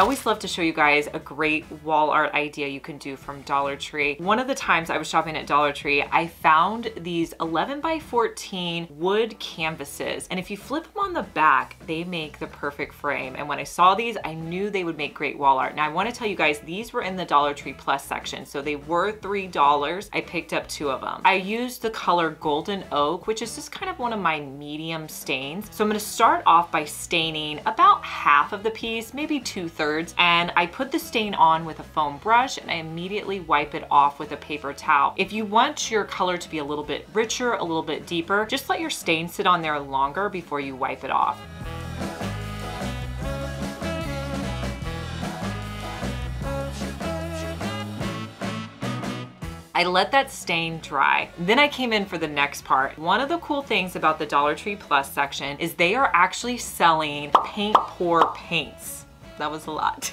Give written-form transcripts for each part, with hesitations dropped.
always love to show you guys a great wall art idea you can do from Dollar Tree. One of the times I was shopping at Dollar Tree, I found these 11 by 14 wood canvases. And if you flip them on the back, they make the perfect frame. And when I saw these, I knew they would make great wall art. Now I want to tell you guys, these were in the Dollar Tree Plus section. So they were $3. I picked up 2 of them. I used the color Golden Oak, which is just kind of one of my medium stains. So I'm going to start off by staining about half of the piece, maybe 2/3. And I put the stain on with a foam brush and I immediately wipe it off with a paper towel. If you want your color to be a little bit richer, a little bit deeper, just let your stain sit on there longer before you wipe it off. I let that stain dry. Then I came in for the next part. One of the cool things about the Dollar Tree Plus section is they are actually selling paint pour paints. That was a lot,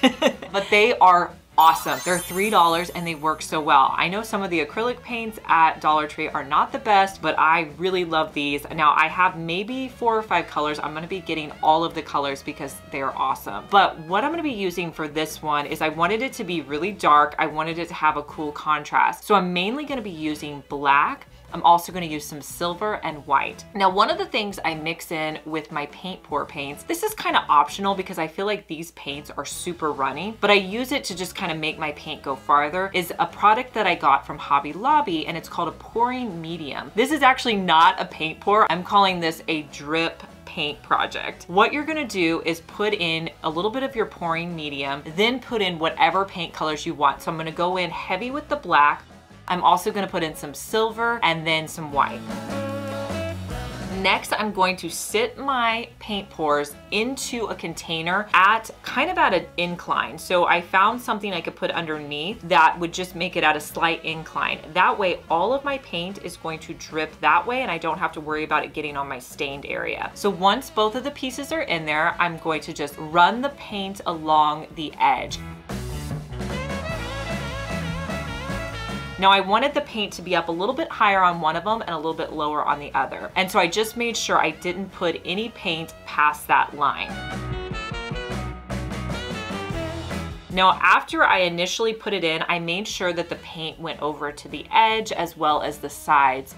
but they are awesome. They're $3 and they work so well. I know some of the acrylic paints at Dollar Tree are not the best, but I really love these. Now I have maybe 4 or 5 colors. I'm gonna be getting all of the colors because they're awesome. But what I'm gonna be using for this one is I wanted it to be really dark. I wanted it to have a cool contrast. So I'm mainly gonna be using black. I'm also going to use some silver and white. Now, one of the things I mix in with my paint pour paints, this is kind of optional because I feel like these paints are super runny, but I use it to just kind of make my paint go farther, is a product that I got from Hobby Lobby, and it's called a pouring medium. This is actually not a paint pour. I'm calling this a drip paint project. What you're gonna do is put in a little bit of your pouring medium, then put in whatever paint colors you want. So I'm gonna go in heavy with the black. I'm also gonna put in some silver and then some white. Next, I'm going to sit my paint pours into a container at kind of at an incline. So I found something I could put underneath that would just make it at a slight incline. That way, all of my paint is going to drip that way and I don't have to worry about it getting on my stained area. So once both of the pieces are in there, I'm going to just run the paint along the edge. Now I wanted the paint to be up a little bit higher on one of them and a little bit lower on the other. And so I just made sure I didn't put any paint past that line. Now, after I initially put it in, I made sure that the paint went over to the edge as well as the sides.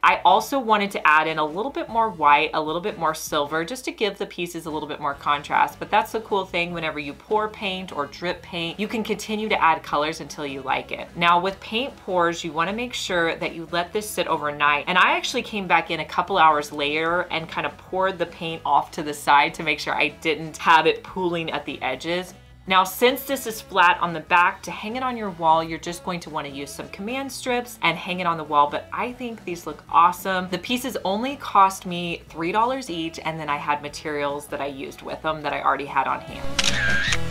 I also wanted to add in a little bit more white, a little bit more silver, just to give the pieces a little bit more contrast. But that's the cool thing, whenever you pour paint or drip paint, you can continue to add colors until you like it. Now with paint pours, you wanna make sure that you let this sit overnight. And I actually came back in a couple hours later and kind of poured the paint off to the side to make sure I didn't have it pooling at the edges. Now, since this is flat on the back, to hang it on your wall, you're just going to want to use some command strips and hang it on the wall, but I think these look awesome. The pieces only cost me $3 each, and then I had materials that I used with them that I already had on hand.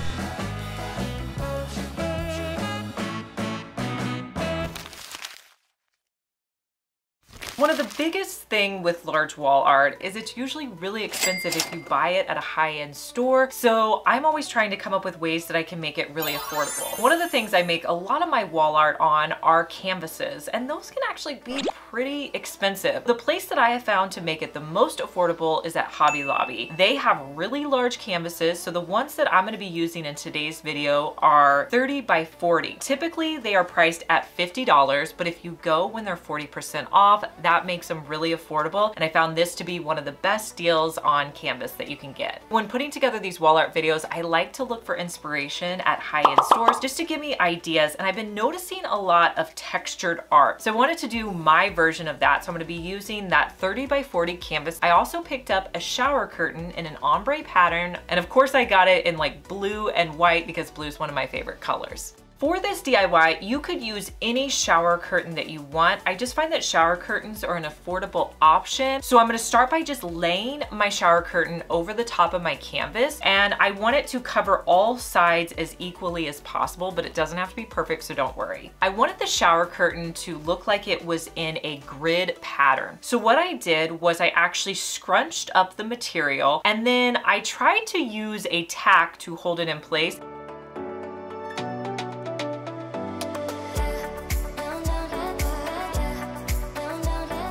One of the biggest thing with large wall art is it's usually really expensive if you buy it at a high-end store. So I'm always trying to come up with ways that I can make it really affordable. One of the things I make a lot of my wall art on are canvases, and those can actually be pretty expensive. The place that I have found to make it the most affordable is at Hobby Lobby. They have really large canvases, so the ones that I'm gonna be using in today's video are 30 by 40. Typically, they are priced at $50, but if you go when they're 40% off, that makes them really affordable, and I found this to be one of the best deals on canvas that you can get. When putting together these wall art videos, I like to look for inspiration at high-end stores just to give me ideas, and I've been noticing a lot of textured art. So I wanted to do my version of that, so I'm going to be using that 30 by 40 canvas. I also picked up a shower curtain in an ombre pattern, and of course I got it in like blue and white because blue is one of my favorite colors. For this DIY, you could use any shower curtain that you want. I just find that shower curtains are an affordable option. So I'm gonna start by just laying my shower curtain over the top of my canvas, and I want it to cover all sides as equally as possible, but it doesn't have to be perfect, so don't worry. I wanted the shower curtain to look like it was in a grid pattern. So what I did was I actually scrunched up the material, and then I tried to use a tack to hold it in place.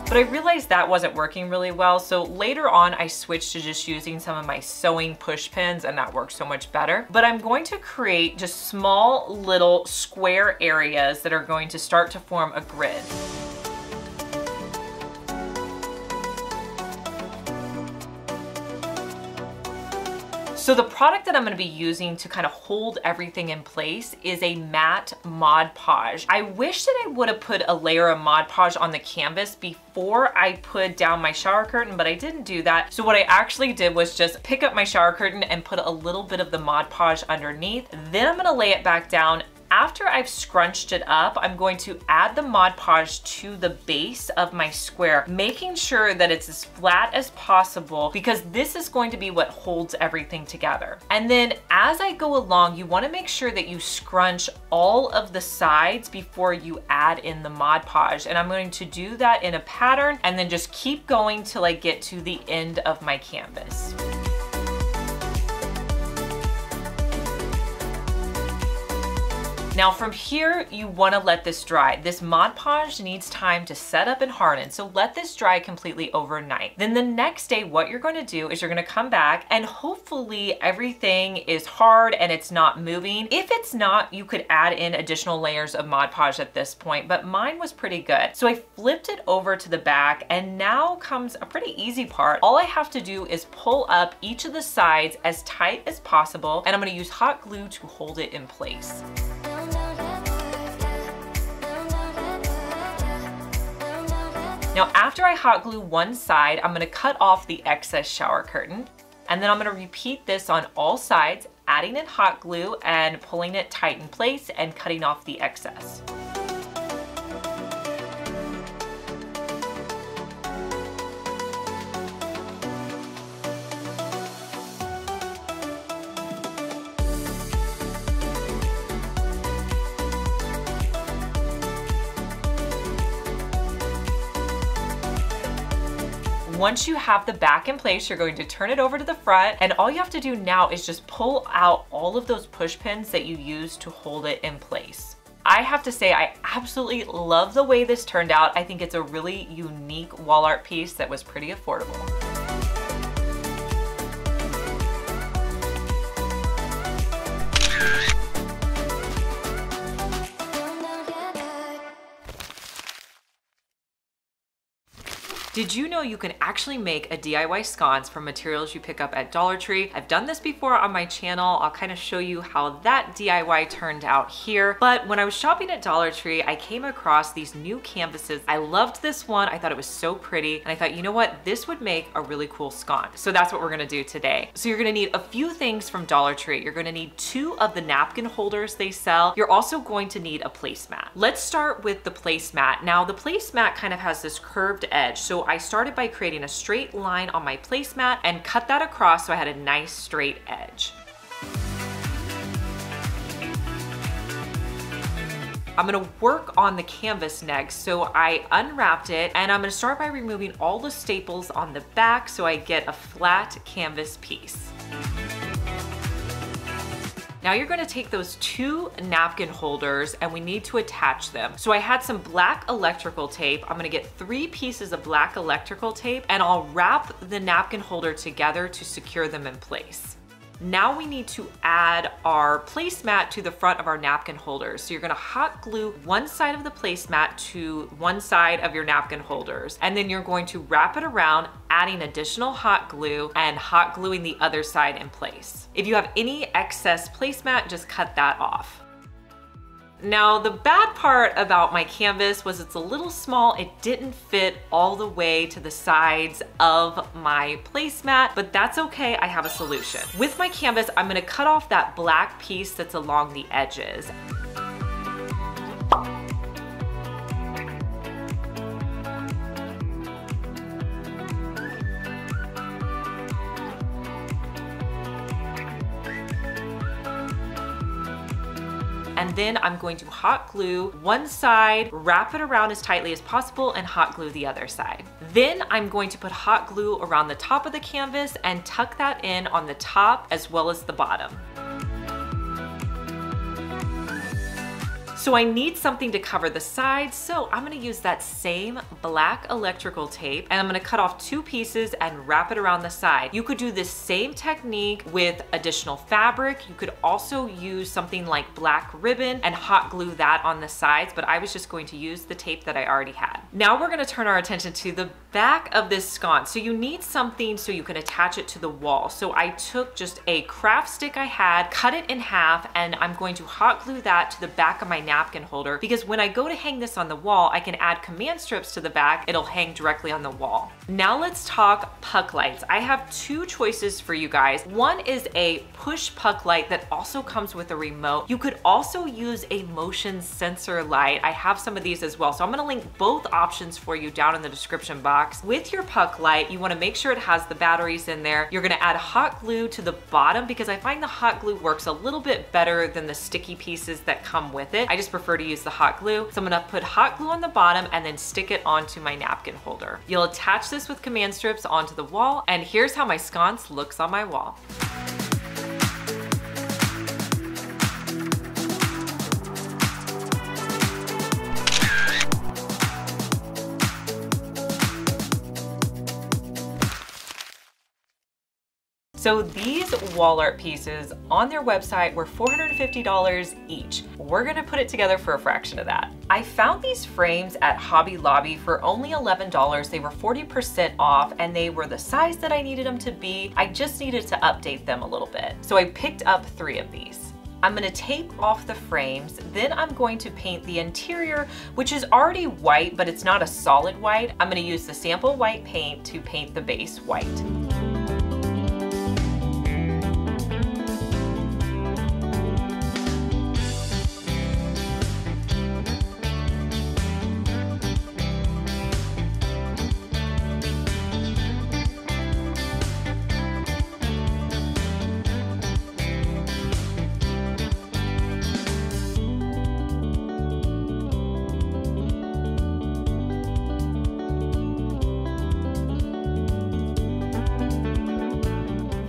But I realized that wasn't working really well, so later on I switched to just using some of my sewing push pins, and that works so much better. But I'm going to create just small little square areas that are going to start to form a grid. So the product that I'm gonna be using to kind of hold everything in place is a matte Mod Podge. I wish that I would have put a layer of Mod Podge on the canvas before I put down my shower curtain, but I didn't do that. So what I actually did was just pick up my shower curtain and put a little bit of the Mod Podge underneath. Then I'm gonna lay it back down. After I've scrunched it up, I'm going to add the Mod Podge to the base of my square, making sure that it's as flat as possible because this is going to be what holds everything together. And then as I go along, you want to make sure that you scrunch all of the sides before you add in the Mod Podge. And I'm going to do that in a pattern and then just keep going till I get to the end of my canvas. Now from here, you wanna let this dry. This Mod Podge needs time to set up and harden, so let this dry completely overnight. Then the next day, what you're gonna do is you're gonna come back and hopefully everything is hard and it's not moving. If it's not, you could add in additional layers of Mod Podge at this point, but mine was pretty good. So I flipped it over to the back and now comes a pretty easy part. All I have to do is pull up each of the sides as tight as possible, and I'm gonna use hot glue to hold it in place. Now, after I hot glue one side, I'm gonna cut off the excess shower curtain, and then I'm gonna repeat this on all sides, adding in hot glue and pulling it tight in place and cutting off the excess. Once you have the back in place, you're going to turn it over to the front, and all you have to do now is just pull out all of those push pins that you used to hold it in place. I have to say, I absolutely love the way this turned out. I think it's a really unique wall art piece that was pretty affordable. Did you know you can actually make a DIY sconce from materials you pick up at Dollar Tree? I've done this before on my channel. I'll kind of show you how that DIY turned out here. But when I was shopping at Dollar Tree, I came across these new canvases. I loved this one. I thought it was so pretty. And I thought, you know what? This would make a really cool sconce. So that's what we're gonna do today. So you're gonna need a few things from Dollar Tree. You're gonna need 2 of the napkin holders they sell. You're also going to need a placemat. Let's start with the placemat. Now the placemat kind of has this curved edge. So I started by creating a straight line on my placemat and cut that across so I had a nice straight edge. I'm gonna work on the canvas next, so I unwrapped it and I'm gonna start by removing all the staples on the back so I get a flat canvas piece. Now you're gonna take those 2 napkin holders and we need to attach them. So I had some black electrical tape. I'm gonna get 3 pieces of black electrical tape and I'll wrap the napkin holder together to secure them in place. Now we need to add our placemat to the front of our napkin holders. So you're gonna hot glue one side of the placemat to one side of your napkin holders. And then you're going to wrap it around, adding additional hot glue and hot gluing the other side in place. If you have any excess placemat, just cut that off. Now the bad part about my canvas was it's a little small. It didn't fit all the way to the sides of my placemat, but that's okay, I have a solution. With my canvas, I'm gonna cut off that black piece that's along the edges. And then I'm going to hot glue one side, wrap it around as tightly as possible, and hot glue the other side. Then I'm going to put hot glue around the top of the canvas and tuck that in on the top as well as the bottom. So I need something to cover the sides, so I'm gonna use that same black electrical tape, and I'm gonna cut off 2 pieces and wrap it around the side. You could do this same technique with additional fabric. You could also use something like black ribbon and hot glue that on the sides, but I was just going to use the tape that I already had. Now we're gonna turn our attention to the back of this sconce. So you need something so you can attach it to the wall. So I took just a craft stick I had, cut it in half, and I'm going to hot glue that to the back of my napkin holder, because when I go to hang this on the wall, I can add command strips to the back. It'll hang directly on the wall. Now let's talk puck lights. I have 2 choices for you guys. One is a push puck light that also comes with a remote. You could also use a motion sensor light. I have some of these as well. So I'm gonna link both options for you down in the description box. With your puck light, you wanna make sure it has the batteries in there. You're gonna add hot glue to the bottom, because I find the hot glue works a little bit better than the sticky pieces that come with it. I just prefer to use the hot glue. So I'm gonna put hot glue on the bottom and then stick it onto my napkin holder. You'll attach this with command strips onto the wall, and here's how my sconce looks on my wall. So these wall art pieces on their website were $450 each. We're gonna put it together for a fraction of that. I found these frames at Hobby Lobby for only $11. They were 40% off, and they were the size that I needed them to be. I just needed to update them a little bit. So I picked up 3 of these. I'm gonna tape off the frames, then I'm going to paint the interior, which is already white, but it's not a solid white. I'm gonna use the sample white paint to paint the base white.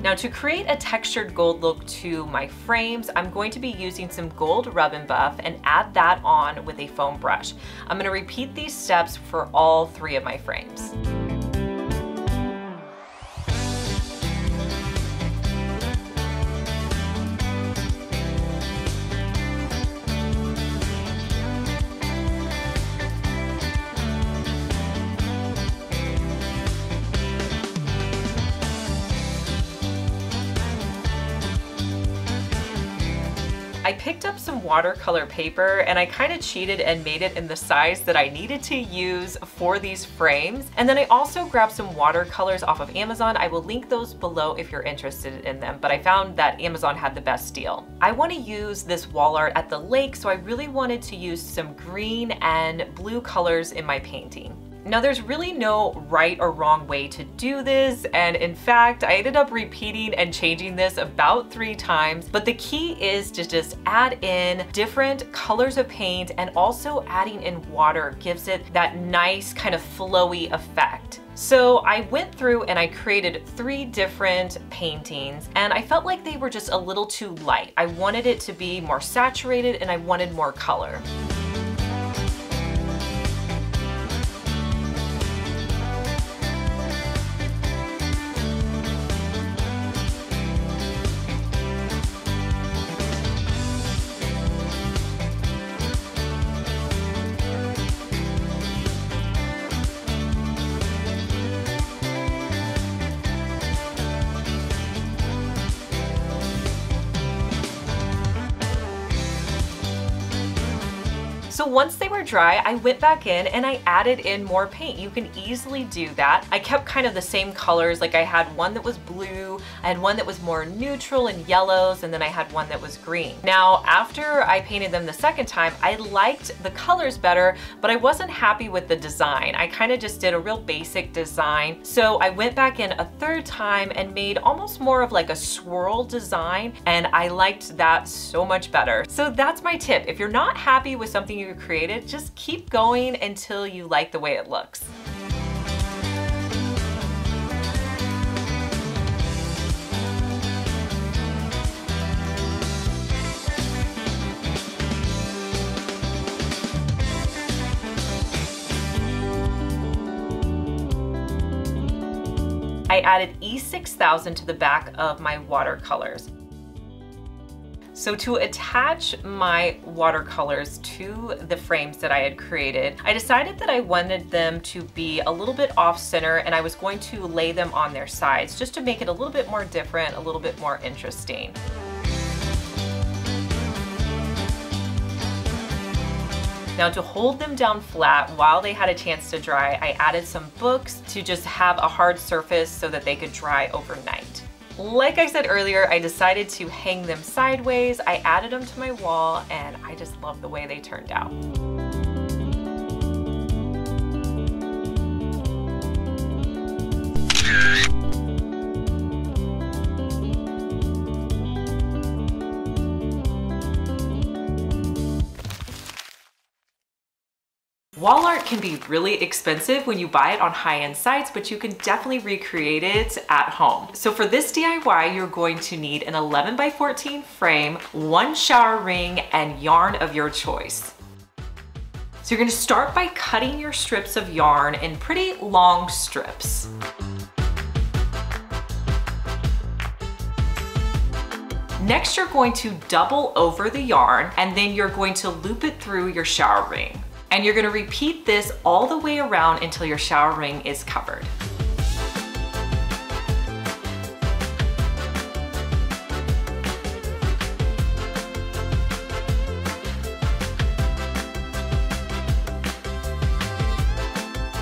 Now to create a textured gold look to my frames, I'm going to be using some gold rub and buff and add that on with a foam brush. I'm gonna repeat these steps for all 3 of my frames. I picked up some watercolor paper and I kind of cheated and made it in the size that I needed to use for these frames. And then I also grabbed some watercolors off of Amazon. I will link those below if you're interested in them, but I found that Amazon had the best deal. I want to use this wall art at the lake, so I really wanted to use some green and blue colors in my painting. Now there's really no right or wrong way to do this, and in fact I ended up repeating and changing this about 3 times, but the key is to just add in different colors of paint, and also adding in water gives it that nice kind of flowy effect. So I went through and I created 3 different paintings, and I felt like they were just a little too light. I wanted it to be more saturated and I wanted more color. So once they were dry, I went back in and I added in more paint. You can easily do that. I kept kind of the same colors. Like I had one that was blue, I had one that was more neutral and yellows, and then I had one that was green. Now, after I painted them the second time, I liked the colors better, but I wasn't happy with the design. I kind of just did a real basic design. So I went back in a third time and made almost more of like a swirl design, and I liked that so much better. So that's my tip. If you're not happy with something you created, just keep going until you like the way it looks. I added E6000 to the back of my watercolors. So to attach my watercolors to the frames that I had created, I decided that I wanted them to be a little bit off center, and I was going to lay them on their sides just to make it a little bit more different, a little bit more interesting. Now to hold them down flat while they had a chance to dry, I added some books to just have a hard surface so that they could dry overnight. Like I said earlier, I decided to hang them sideways. I added them to my wall and I just love the way they turned out. Wall art can be really expensive when you buy it on high-end sites, but you can definitely recreate it at home. So for this DIY, you're going to need an 11x14 frame, one shower ring, and yarn of your choice. So you're going to start by cutting your strips of yarn in pretty long strips. Next, you're going to double over the yarn, and then you're going to loop it through your shower ring. And you're gonna repeat this all the way around until your shower ring is covered.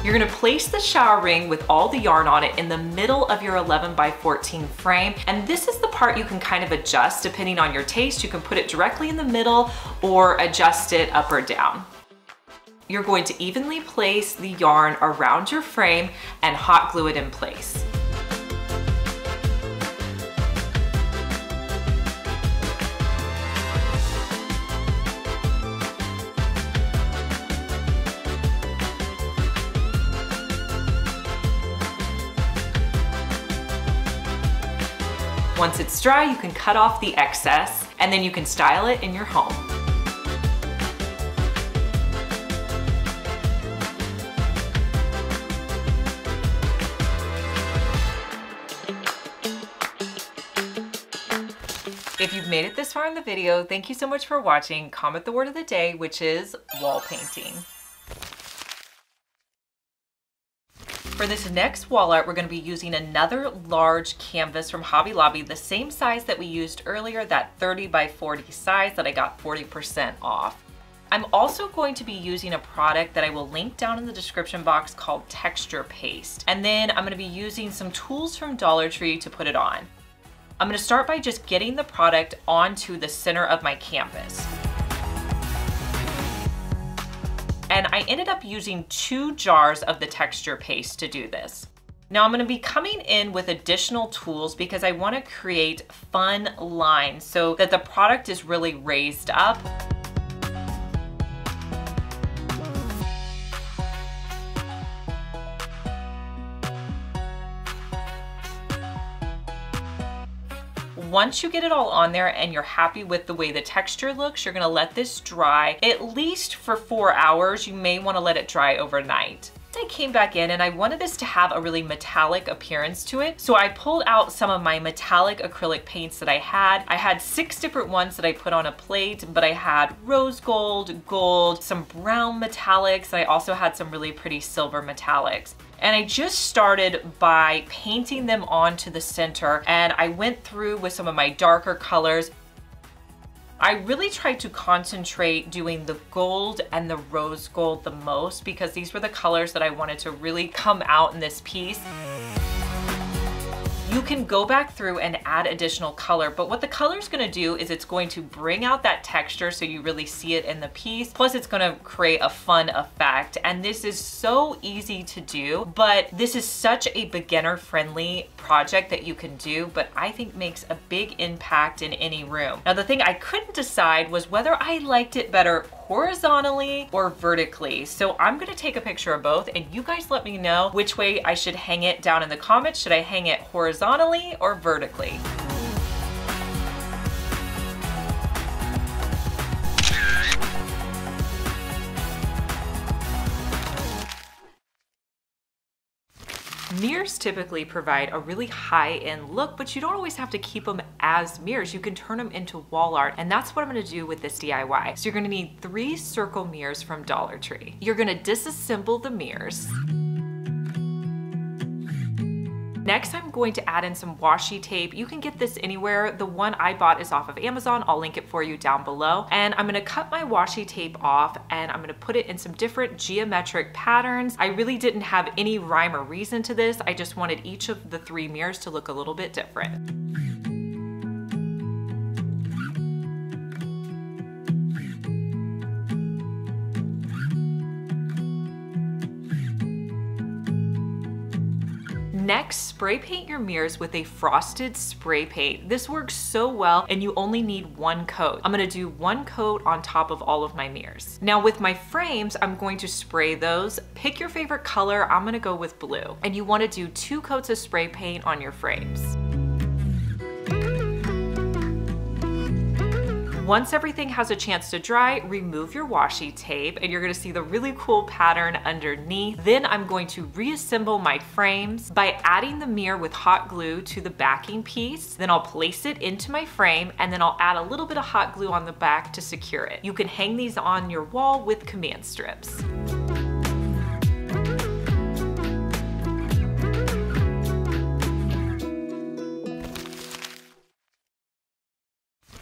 You're gonna place the shower ring with all the yarn on it in the middle of your 11x14 frame. And this is the part you can kind of adjust depending on your taste. You can put it directly in the middle or adjust it up or down. You're going to evenly place the yarn around your frame and hot glue it in place. Once it's dry, you can cut off the excess and then you can style it in your home. If you've made it this far in the video, thank you so much for watching. Comment the word of the day, which is wall painting. For this next wall art, we're going to be using another large canvas from Hobby Lobby, the same size that we used earlier, that 30x40 size that I got 40% off. I'm also going to be using a product that I will link down in the description box called Texture Paste. And then I'm going to be using some tools from Dollar Tree to put it on. I'm going to start by just getting the product onto the center of my canvas. And I ended up using 2 jars of the texture paste to do this. Now I'm going to be coming in with additional tools because I want to create fun lines so that the product is really raised up. Once you get it all on there and you're happy with the way the texture looks, you're gonna let this dry at least for 4 hours. You may wanna let it dry overnight. I came back in and I wanted this to have a really metallic appearance to it. So I pulled out some of my metallic acrylic paints that I had. I had 6 different ones that I put on a plate, but I had rose gold, gold, some brown metallics, and I also had some really pretty silver metallics. And I just started by painting them onto the center, and I went through with some of my darker colors. I really tried to concentrate doing the gold and the rose gold the most because these were the colors that I wanted to really come out in this piece. You can go back through and add additional color, but what the color is going to do is it's going to bring out that texture so you really see it in the piece. Plus it's going to create a fun effect. And this is so easy to do, but this is such a beginner friendly project that you can do, but I think makes a big impact in any room. Now the thing I couldn't decide was whether I liked it better horizontally or vertically. So I'm gonna take a picture of both and you guys let me know which way I should hang it down in the comments. Should I hang it horizontally or vertically? Mirrors typically provide a really high-end look, but you don't always have to keep them as mirrors. You can turn them into wall art, and that's what I'm gonna do with this DIY. So you're gonna need 3 circle mirrors from Dollar Tree. You're gonna disassemble the mirrors. Next, I'm going to add in some washi tape. You can get this anywhere. The one I bought is off of Amazon. I'll link it for you down below. And I'm gonna cut my washi tape off and I'm gonna put it in some different geometric patterns. I really didn't have any rhyme or reason to this. I just wanted each of the 3 mirrors to look a little bit different. Next, spray paint your mirrors with a frosted spray paint. This works so well and you only need 1 coat. I'm gonna do 1 coat on top of all of my mirrors. Now with my frames, I'm going to spray those. Pick your favorite color. I'm gonna go with blue. And you wanna do 2 coats of spray paint on your frames. Once everything has a chance to dry, remove your washi tape and you're gonna see the really cool pattern underneath. Then I'm going to reassemble my frames by adding the mirror with hot glue to the backing piece. Then I'll place it into my frame and then I'll add a little bit of hot glue on the back to secure it. You can hang these on your wall with command strips.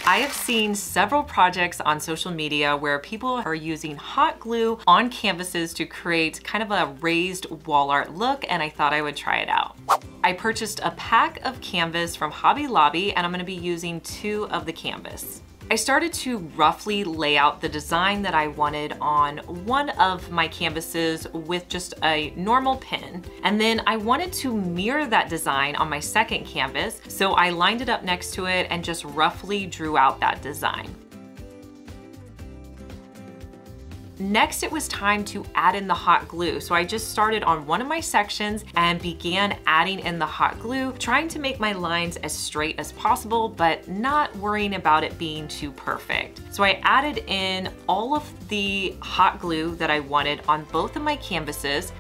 I have seen several projects on social media where people are using hot glue on canvases to create kind of a raised wall art look, and I thought I would try it out. I purchased a pack of canvas from Hobby Lobby and I'm gonna be using 2 of the canvas. I started to roughly lay out the design that I wanted on one of my canvases with just a normal pen. And then I wanted to mirror that design on my second canvas. So I lined it up next to it and just roughly drew out that design. Next, it was time to add in the hot glue. So I just started on one of my sections and began adding in the hot glue, trying to make my lines as straight as possible, but not worrying about it being too perfect. So I added in all of the hot glue that I wanted on both of my canvases.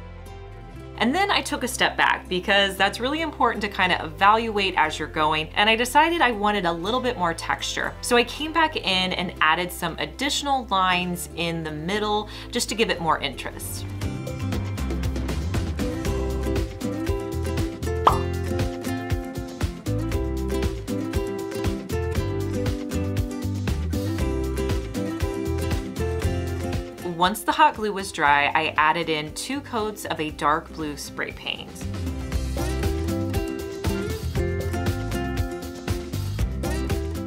And then I took a step back because that's really important to kind of evaluate as you're going. And I decided I wanted a little bit more texture. So I came back in and added some additional lines in the middle just to give it more interest. Once the hot glue was dry, I added in 2 coats of a dark blue spray paint.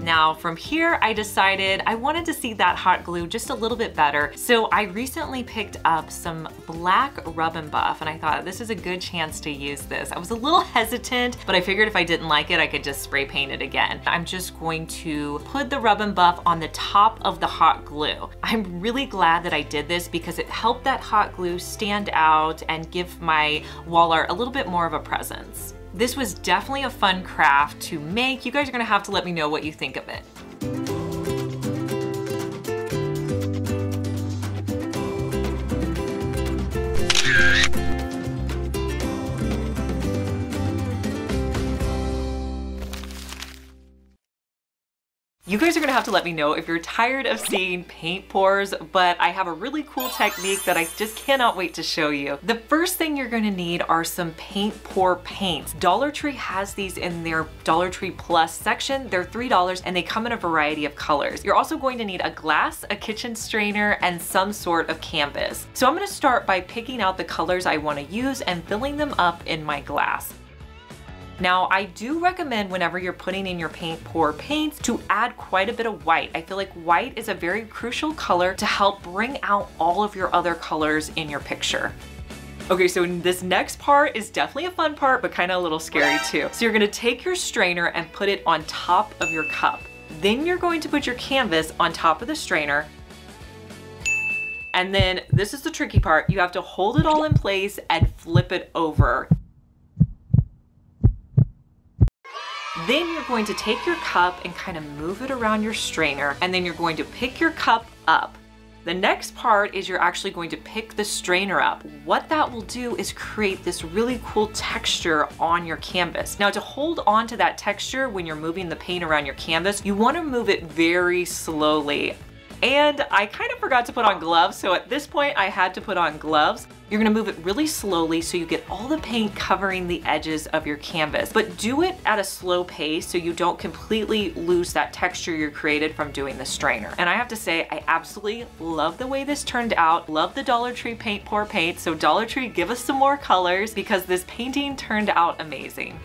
Now from here, I decided I wanted to see that hot glue just a little bit better. So I recently picked up some black Rub and Buff and I thought this is a good chance to use this. I was a little hesitant, but I figured if I didn't like it, I could just spray paint it again. I'm just going to put the Rub and Buff on the top of the hot glue. I'm really glad that I did this because it helped that hot glue stand out and give my wall art a little bit more of a presence. This was definitely a fun craft to make. You guys are gonna have to let me know what you think of it. You guys are gonna have to let me know if you're tired of seeing paint pours, but I have a really cool technique that I just cannot wait to show you. The first thing you're gonna need are some paint pour paints. Dollar Tree has these in their Dollar Tree Plus section. They're $3 and they come in a variety of colors. You're also going to need a glass, a kitchen strainer, and some sort of canvas. So I'm gonna start by picking out the colors I wanna use and filling them up in my glass. Now, I do recommend whenever you're putting in your paint pour paints to add quite a bit of white. I feel like white is a very crucial color to help bring out all of your other colors in your picture. Okay, so this next part is definitely a fun part, but kind of a little scary too. So you're gonna take your strainer and put it on top of your cup. Then you're going to put your canvas on top of the strainer. And then this is the tricky part. You have to hold it all in place and flip it over. Then you're going to take your cup and kind of move it around your strainer, and then you're going to pick your cup up. The next part is you're actually going to pick the strainer up. What that will do is create this really cool texture on your canvas. Now to hold on to that texture when you're moving the paint around your canvas, you want to move it very slowly. And I kind of forgot to put on gloves, so at this point I had to put on gloves. You're gonna move it really slowly so you get all the paint covering the edges of your canvas, but do it at a slow pace so you don't completely lose that texture you created from doing the strainer. And I have to say, I absolutely love the way this turned out. Love the Dollar Tree paint pour paint. So Dollar Tree, give us some more colors because this painting turned out amazing.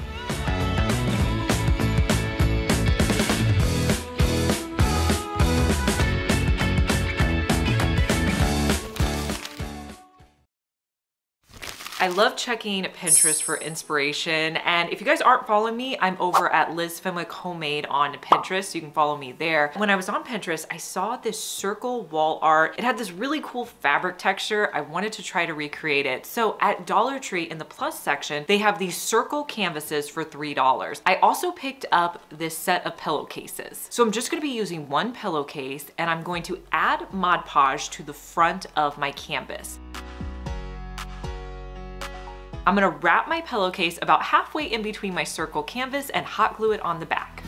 I love checking Pinterest for inspiration, and if you guys aren't following me, I'm over at Liz Fenwick Homemade on Pinterest, so you can follow me there. When I was on Pinterest, I saw this circle wall art. It had this really cool fabric texture. I wanted to try to recreate it. So at Dollar Tree in the plus section, they have these circle canvases for $3. I also picked up this set of pillowcases. So I'm just gonna be using one pillowcase, and I'm going to add Mod Podge to the front of my canvas. I'm gonna wrap my pillowcase about halfway in between my circle canvas and hot glue it on the back.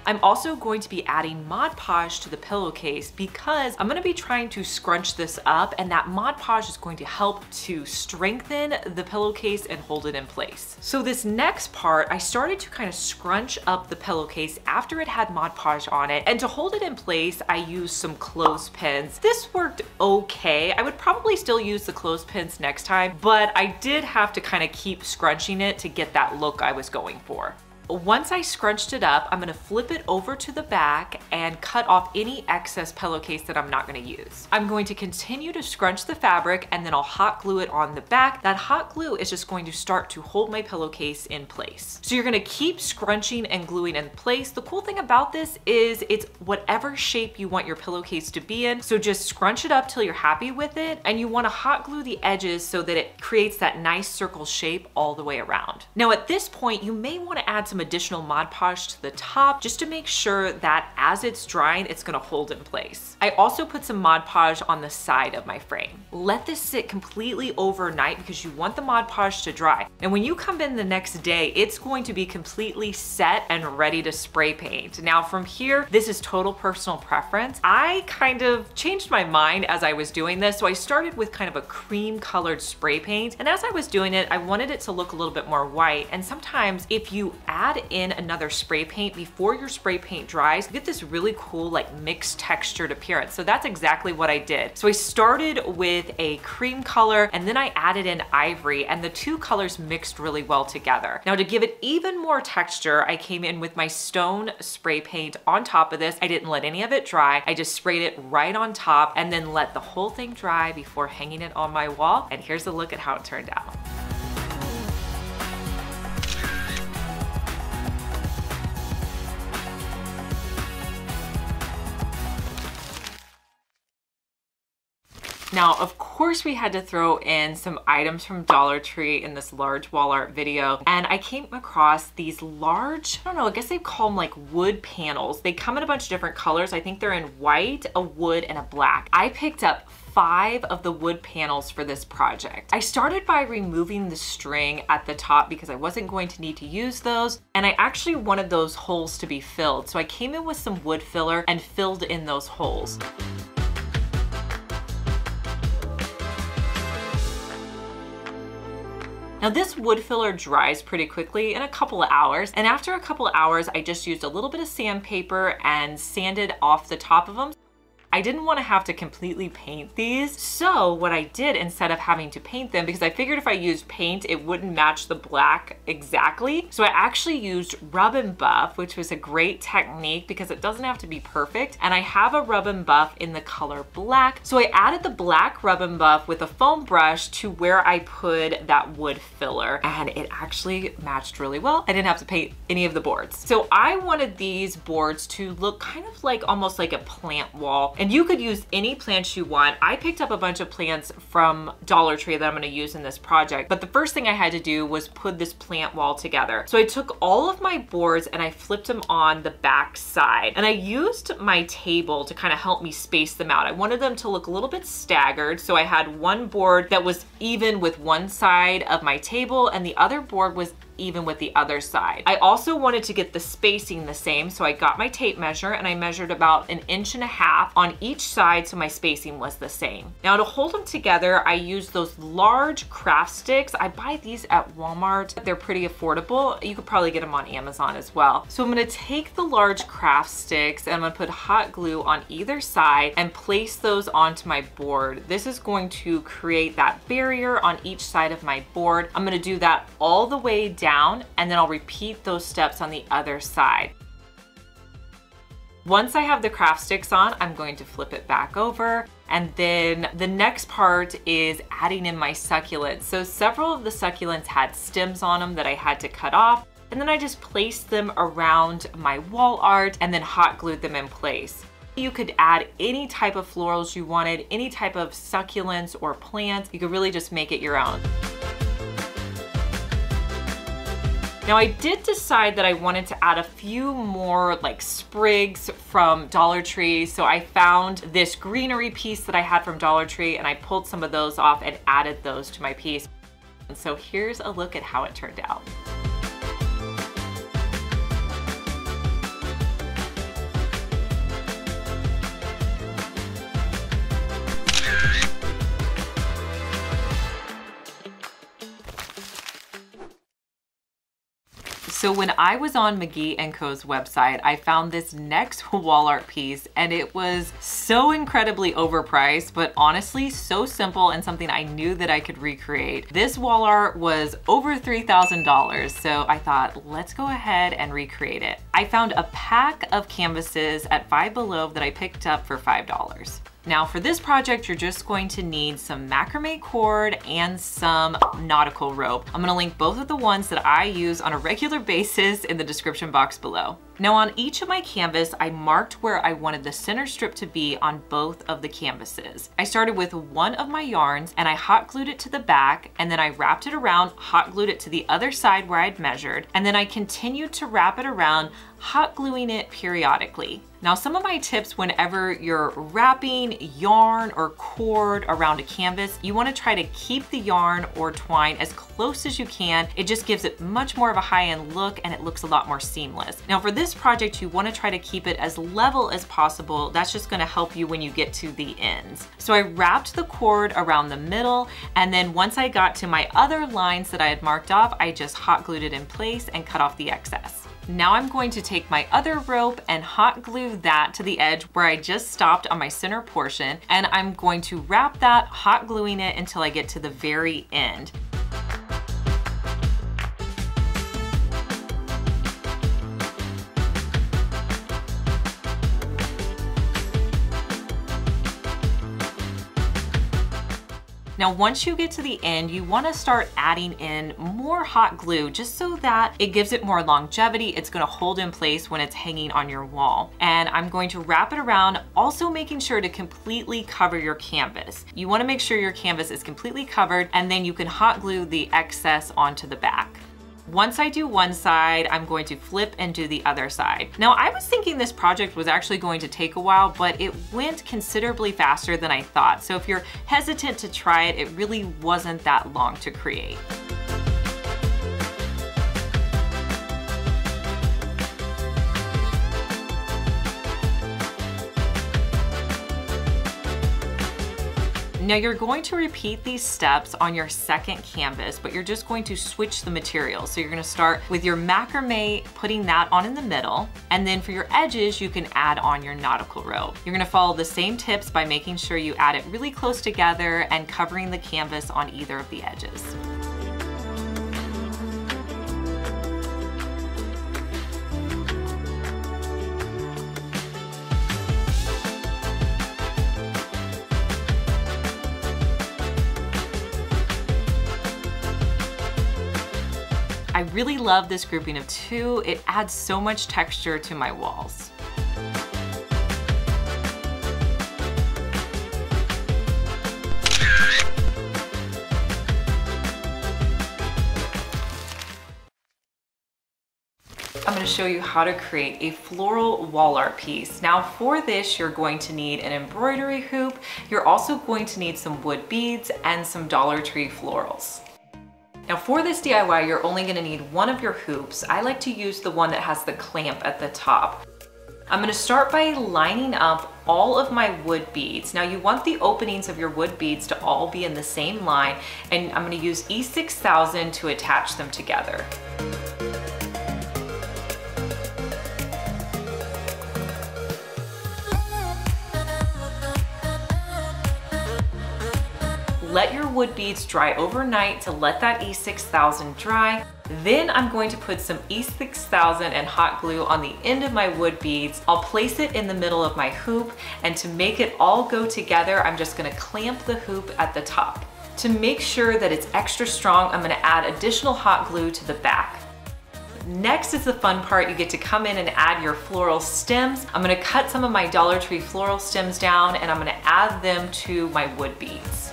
I'm also going to be adding Mod Podge to the pillowcase because I'm gonna be trying to scrunch this up, and that Mod Podge is going to help to strengthen the pillowcase and hold it in place. So this next part, I started to kind of scrunch up the pillowcase after it had Mod Podge on it, and to hold it in place, I used some clothespins. This worked okay. I would probably still use the clothespins next time, but I did have to kind of keep scrunching it to get that look I was going for. Once I scrunched it up, I'm gonna flip it over to the back and cut off any excess pillowcase that I'm not gonna use. I'm going to continue to scrunch the fabric, and then I'll hot glue it on the back. That hot glue is just going to start to hold my pillowcase in place. So you're gonna keep scrunching and gluing in place. The cool thing about this is it's whatever shape you want your pillowcase to be in. So just scrunch it up till you're happy with it, and you wanna hot glue the edges so that it creates that nice circle shape all the way around. Now at this point, you may wanna add some additional Mod Podge to the top just to make sure that as it's drying, it's gonna hold in place. I also put some Mod Podge on the side of my frame. Let this sit completely overnight because you want the Mod Podge to dry. And when you come in the next day, it's going to be completely set and ready to spray paint. Now from here, this is total personal preference. I kind of changed my mind as I was doing this. So I started with kind of a cream colored spray paint. And as I was doing it, I wanted it to look a little bit more white. And sometimes if you add in another spray paint before your spray paint dries, you get this really cool like mixed textured appearance. So that's exactly what I did. So I started with a cream color, and then I added in ivory, and the two colors mixed really well together. Now to give it even more texture, I came in with my stone spray paint on top of this. I didn't let any of it dry. I just sprayed it right on top and then let the whole thing dry before hanging it on my wall. And here's a look at how it turned out. Now, of course, we had to throw in some items from Dollar Tree in this large wall art video. And I came across these large, I don't know, I guess they call them like wood panels. They come in a bunch of different colors. I think they're in white, a wood, and a black. I picked up 5 of the wood panels for this project. I started by removing the string at the top because I wasn't going to need to use those, and I actually wanted those holes to be filled. So I came in with some wood filler and filled in those holes. Now this wood filler dries pretty quickly in a couple of hours, and after a couple of hours I just used a little bit of sandpaper and sanded off the top of them. I didn't want to have to completely paint these. So what I did instead of having to paint them, because I figured if I used paint, it wouldn't match the black exactly. So I actually used rub and buff, which was a great technique because it doesn't have to be perfect. And I have a rub and buff in the color black. So I added the black rub and buff with a foam brush to where I put that wood filler, and it actually matched really well. I didn't have to paint any of the boards. So I wanted these boards to look kind of like almost like a plant wall. And you could use any plants you want. I picked up a bunch of plants from Dollar Tree that I'm gonna use in this project, but the first thing I had to do was put this plant wall together. So I took all of my boards and I flipped them on the back side. And I used my table to kind of help me space them out. I wanted them to look a little bit staggered. So I had one board that was even with one side of my table and the other board was even with the other side. I also wanted to get the spacing the same, so I got my tape measure and I measured about 1.5 inches on each side so my spacing was the same. Now to hold them together, I used those large craft sticks. I buy these at Walmart. They're pretty affordable. You could probably get them on Amazon as well. So I'm gonna take the large craft sticks and I'm gonna put hot glue on either side and place those onto my board. This is going to create that barrier on each side of my board. I'm gonna do that all the way down and then I'll repeat those steps on the other side. Once I have the craft sticks on, I'm going to flip it back over. And then the next part is adding in my succulents. So several of the succulents had stems on them that I had to cut off. And then I just placed them around my wall art and then hot glued them in place. You could add any type of florals you wanted, any type of succulents or plants. You could really just make it your own. Now I did decide that I wanted to add a few more like sprigs from Dollar Tree. So I found this greenery piece that I had from Dollar Tree and I pulled some of those off and added those to my piece. And so here's a look at how it turned out. So when I was on McGee & Co.'s website, I found this next wall art piece and it was so incredibly overpriced, but honestly so simple and something I knew that I could recreate. This wall art was over $3,000, so I thought, let's go ahead and recreate it. I found a pack of canvases at Five Below that I picked up for $5. Now for this project, you're just going to need some macrame cord and some nautical rope. I'm gonna link both of the ones that I use on a regular basis in the description box below. Now on each of my canvas, I marked where I wanted the center strip to be on both of the canvases. I started with one of my yarns and I hot glued it to the back and then I wrapped it around, hot glued it to the other side where I'd measured, and then I continued to wrap it around, hot gluing it periodically. Now some of my tips whenever you're wrapping yarn or cord around a canvas, you want to try to keep the yarn or twine as close as you can. It just gives it much more of a high-end look and it looks a lot more seamless. Now for this project, you want to try to keep it as level as possible. That's just going to help you when you get to the ends. So I wrapped the cord around the middle, and then once I got to my other lines that I had marked off, I just hot glued it in place and cut off the excess. Now I'm going to take my other rope and hot glue that to the edge where I just stopped on my center portion, and I'm going to wrap that, hot gluing it until I get to the very end. Now, once you get to the end, you want to start adding in more hot glue just so that it gives it more longevity. It's going to hold in place when it's hanging on your wall. And I'm going to wrap it around, also making sure to completely cover your canvas. You want to make sure your canvas is completely covered, and then you can hot glue the excess onto the back. Once I do one side, I'm going to flip and do the other side. Now, I was thinking this project was actually going to take a while, but it went considerably faster than I thought. So if you're hesitant to try it, it really wasn't that long to create. Now you're going to repeat these steps on your second canvas, but you're just going to switch the material. So you're going to start with your macrame, putting that on in the middle, and then for your edges, you can add on your nautical rope. You're going to follow the same tips by making sure you add it really close together and covering the canvas on either of the edges. I really love this grouping of two. It adds so much texture to my walls. I'm going to show you how to create a floral wall art piece. Now for this, you're going to need an embroidery hoop. You're also going to need some wood beads and some Dollar Tree florals. Now for this DIY, you're only going to need one of your hoops. I like to use the one that has the clamp at the top. I'm going to start by lining up all of my wood beads. Now you want the openings of your wood beads to all be in the same line, and I'm going to use E6000 to attach them together. Let your wood beads dry overnight to let that E6000 dry. Then I'm going to put some E6000 and hot glue on the end of my wood beads. I'll place it in the middle of my hoop, and to make it all go together, I'm just gonna clamp the hoop at the top. To make sure that it's extra strong, I'm gonna add additional hot glue to the back. Next is the fun part. You get to come in and add your floral stems. I'm gonna cut some of my Dollar Tree floral stems down, and I'm gonna add them to my wood beads.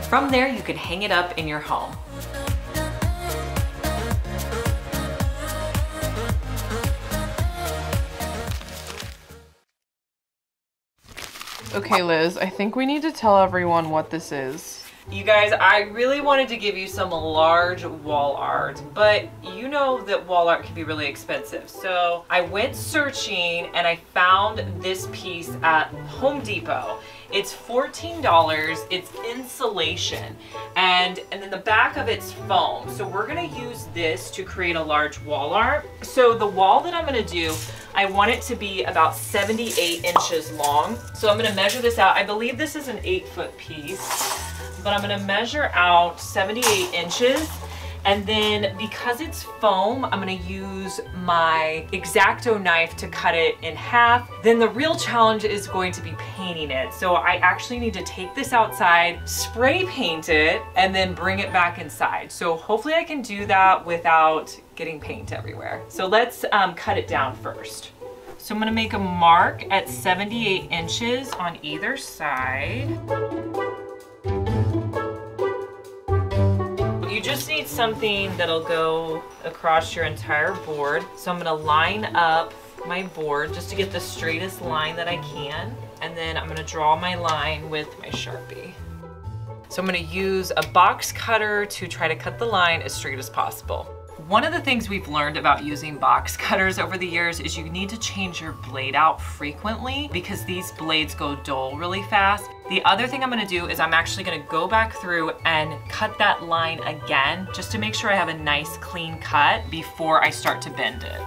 From there, you can hang it up in your home. Okay, Liz, I think we need to tell everyone what this is. You guys, I really wanted to give you some large wall art, but you know that wall art can be really expensive. So I went searching and I found this piece at Home Depot. It's $14, it's insulation, and then the back of it's foam. So we're gonna use this to create a large wall art. So the wall that I'm gonna do, I want it to be about 78 inches long. So I'm gonna measure this out. I believe this is an 8-foot piece, but I'm gonna measure out 78 inches. And then because it's foam, I'm gonna use my X-Acto knife to cut it in half. Then the real challenge is going to be painting it. So I actually need to take this outside, spray paint it, and then bring it back inside. So hopefully I can do that without getting paint everywhere. So let's cut it down first. So I'm gonna make a mark at 78 inches on either side. You just need something that'll go across your entire board. So I'm gonna line up my board just to get the straightest line that I can. And then I'm gonna draw my line with my Sharpie. So I'm gonna use a box cutter to try to cut the line as straight as possible. One of the things we've learned about using box cutters over the years is you need to change your blade out frequently because these blades go dull really fast. The other thing I'm gonna do is I'm actually gonna go back through and cut that line again just to make sure I have a nice clean cut before I start to bend it.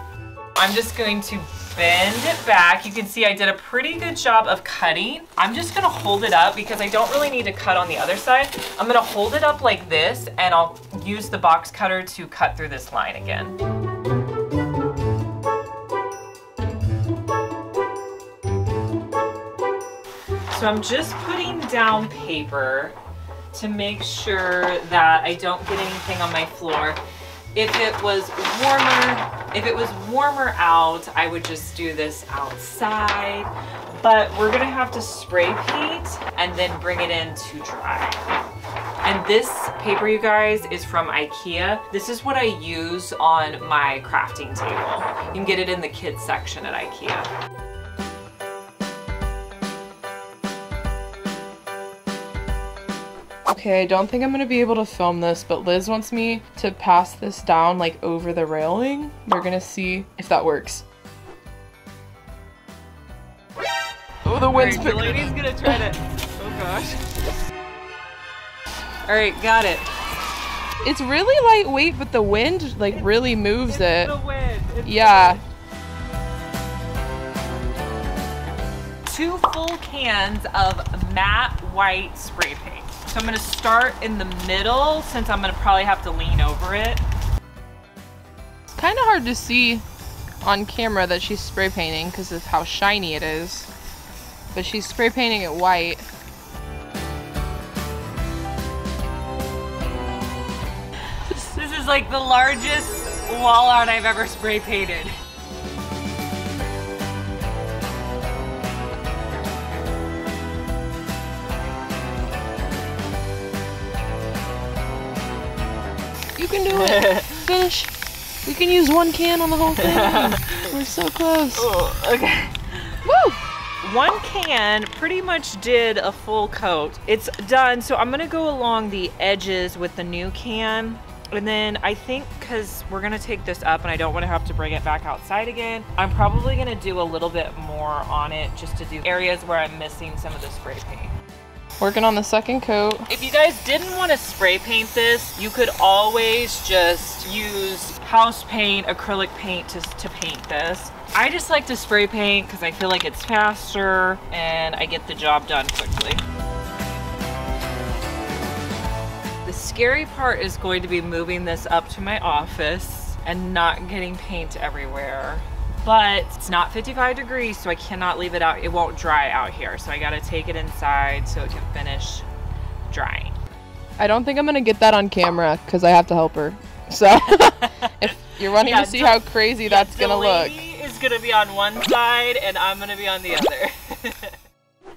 I'm just going to bend it back. You can see I did a pretty good job of cutting. I'm just gonna hold it up because I don't really need to cut on the other side. I'm gonna hold it up like this and I'll use the box cutter to cut through this line again. So I'm just putting down paper to make sure that I don't get anything on my floor. If it was warmer out, I would just do this outside, but we're gonna have to spray paint and then bring it in to dry. And this paper, you guys, is from IKEA. This is what I use on my crafting table. You can get it in the kids section at IKEA. Okay, I don't think I'm gonna be able to film this, but Liz wants me to pass this down like over the railing. We're gonna see if that works. Oh, the wind's picking. Delaney's gonna try to, oh gosh. All right, got it. It's really lightweight, but the wind like really moves it. The wind. Yeah. 2 full cans of matte white spray paint. So I'm gonna start in the middle since I'm gonna probably have to lean over it. It's kind of hard to see on camera that she's spray painting because of how shiny it is. But she's spray painting it white. This is like the largest wall art I've ever spray painted. can do it. Finish. We can use one can on the whole thing. We're so close. Oh, okay. Woo! One can pretty much did a full coat. It's done, so I'm gonna go along the edges with the new can. And then I think, because we're gonna take this up and I don't wanna have to bring it back outside again, I'm probably gonna do a little bit more on it just to do areas where I'm missing some of the spray paint. Working on the second coat. If you guys didn't want to spray paint this, you could always just use house paint, acrylic paint to paint this. I just like to spray paint because I feel like it's faster and I get the job done quickly. The scary part is going to be moving this up to my office and not getting paint everywhere. But it's not 55 degrees, so I cannot leave it out. It won't dry out here, so I gotta take it inside so it can finish drying. I don't think I'm gonna get that on camera because I have to help her. So if you're wanting to see how crazy that's gonna look. Delaney is gonna be on one side and I'm gonna be on the other.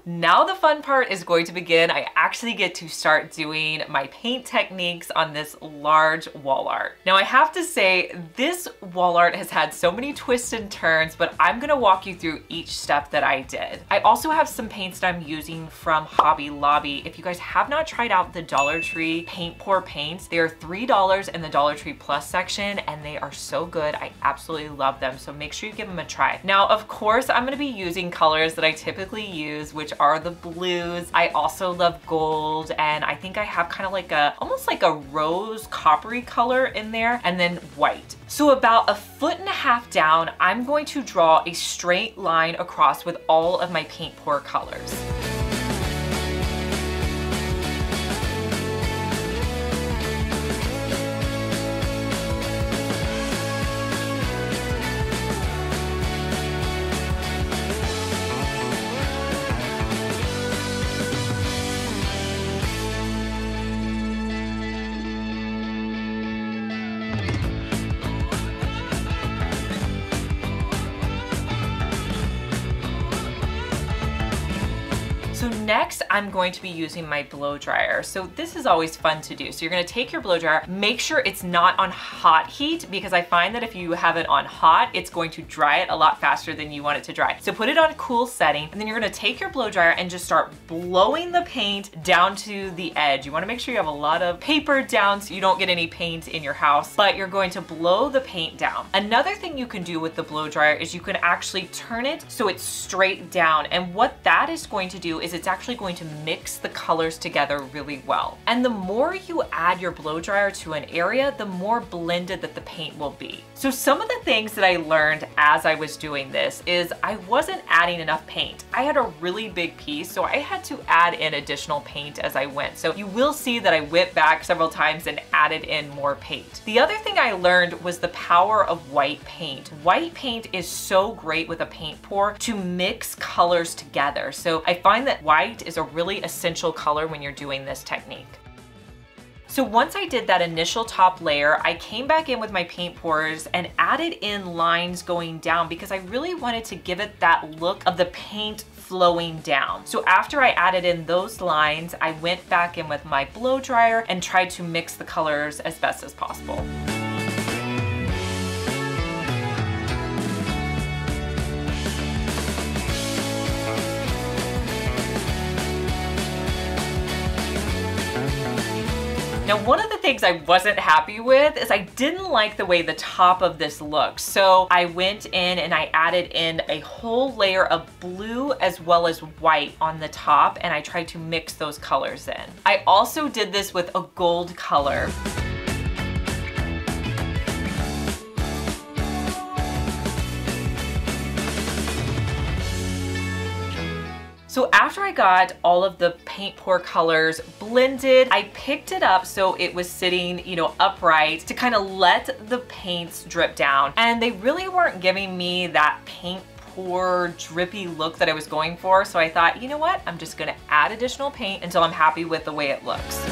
Now the fun part is going to begin. I actually get to start doing my paint techniques on this large wall art. Now I have to say, this wall art has had so many twists and turns, but I'm gonna walk you through each step that I did. I also have some paints that I'm using from Hobby Lobby. If you guys have not tried out the Dollar Tree paint pour paints, they are $3 in the Dollar Tree Plus section, and they are so good. I absolutely love them, so make sure you give them a try. Now, of course, I'm gonna be using colors that I typically use, which are the blues. I also love gold, and I think I have kind of like almost like a rose coppery color in there, and then white. So about 1.5 feet down, I'm going to draw a straight line across with all of my paint pour colors. So next, I'm going to be using my blow dryer. So this is always fun to do. So you're gonna take your blow dryer, make sure it's not on hot heat, because I find that if you have it on hot, it's going to dry it a lot faster than you want it to dry. So put it on cool setting, and then you're gonna take your blow dryer and just start blowing the paint down to the edge. You wanna make sure you have a lot of paper down so you don't get any paint in your house, but you're going to blow the paint down. Another thing you can do with the blow dryer is you can actually turn it so it's straight down. And what that is going to do is it's actually going to mix the colors together really well. And the more you add your blow dryer to an area, the more blended that the paint will be. So some of the things that I learned as I was doing this is I wasn't adding enough paint. I had a really big piece, so I had to add in additional paint as I went. So you will see that I went back several times and added in more paint. The other thing I learned was the power of white paint. White paint is so great with a paint pour to mix colors together. So I find that white is a really essential color when you're doing this technique. So once I did that initial top layer, I came back in with my paint pours and added in lines going down because I really wanted to give it that look of the paint flowing down. So after I added in those lines, I went back in with my blow dryer and tried to mix the colors as best as possible. Now, one of the things I wasn't happy with is I didn't like the way the top of this looked. So I went in and I added in a whole layer of blue as well as white on the top, and I tried to mix those colors in. I also did this with a gold color. So after I got all of the paint pour colors blended, I picked it up so it was sitting, upright to kind of let the paints drip down. And they really weren't giving me that paint pour drippy look that I was going for. So I thought, you know what? I'm just gonna add additional paint until I'm happy with the way it looks.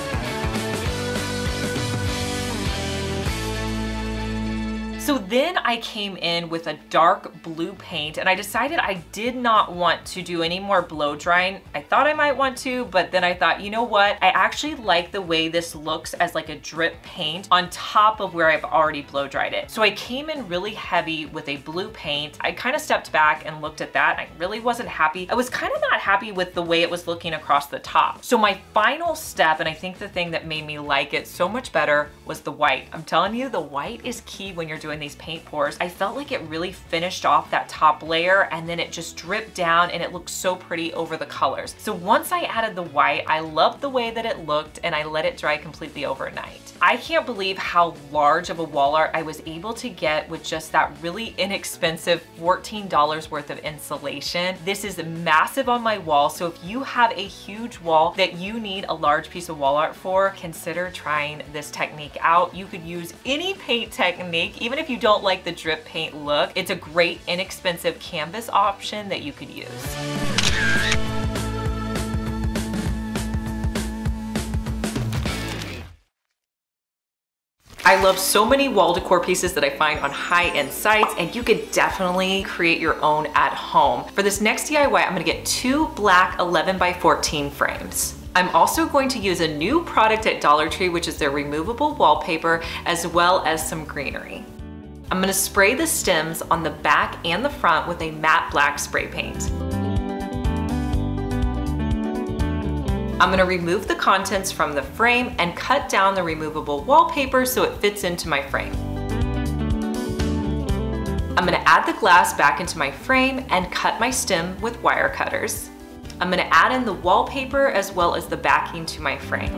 So then I came in with a dark blue paint, and I decided I did not want to do any more blow drying. I thought I might want to, but then I thought, you know what? I actually like the way this looks as like a drip paint on top of where I've already blow dried it. So I came in really heavy with a blue paint. I kind of stepped back and looked at that. I really wasn't happy. I was kind of not happy with the way it was looking across the top. So my final step, and I think the thing that made me like it so much better, was the white. I'm telling you, the white is key when you're doing these paint pours. I felt like it really finished off that top layer, and then it just dripped down and it looked so pretty over the colors. So once I added the white, I loved the way that it looked, and I let it dry completely overnight. I can't believe how large of a wall art I was able to get with just that really inexpensive $14 worth of insulation. This is massive on my wall, so if you have a huge wall that you need a large piece of wall art for, consider trying this technique out. You could use any paint technique, even if you don't like the drip paint look. It's a great inexpensive canvas option that you could use. I love so many wall decor pieces that I find on high-end sites, and you could definitely create your own at home. For this next DIY, I'm gonna get 2 black 11x14 frames. I'm also going to use a new product at Dollar Tree, which is their removable wallpaper, as well as some greenery. I'm gonna spray the stems on the back and the front with a matte black spray paint. I'm gonna remove the contents from the frame and cut down the removable wallpaper so it fits into my frame. I'm gonna add the glass back into my frame and cut my stem with wire cutters. I'm gonna add in the wallpaper as well as the backing to my frame.